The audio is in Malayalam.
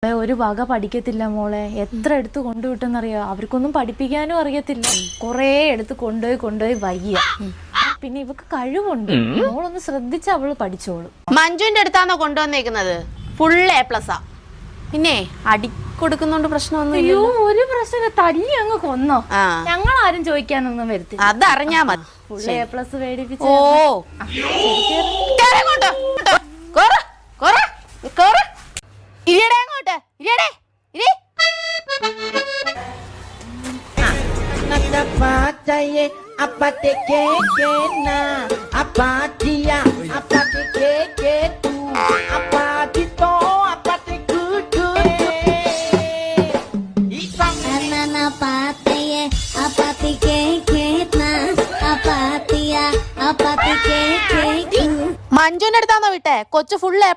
ഒരു വക പഠിക്കത്തില്ല മോളെ. എത്ര എടുത്ത് കൊണ്ടുവിട്ടെന്നറിയോ? അവർക്കൊന്നും പഠിപ്പിക്കാനും അറിയത്തില്ല. കൊറേ എടുത്ത് കൊണ്ടുപോയി വയ്യ. പിന്നെ ഇവക്ക് കഴിവുണ്ട്. മോളൊന്ന് ശ്രദ്ധിച്ച അവള് പഠിച്ചോളൂ. മഞ്ജുവിന്റെ അടുത്താണോ കൊണ്ടുവന്നേക്കുന്നത്? Full A+. പിന്നെ അടി കൊടുക്കുന്നോണ്ട് പ്രശ്നമൊന്നും അയ്യോ, ഒരു പ്രശ്നം തല്ലി അങ്ങ് കൊന്നോ. ഞങ്ങളാരും ചോദിക്കാനൊന്നും വരത്തില്ല. അതറിഞ്ഞാ മതി. ഫുൾ A+ മേടിപ്പിച്ചു. ഓ apa te ke na apa dia apa te ke tu apa di to apa te kudu anana pataye apa te ke na apa dia apa te ke മഞ്ജുവിന്റെ അടുത്താണോ വിട്ടെ? കൊച്ചു ഫുൾ A+.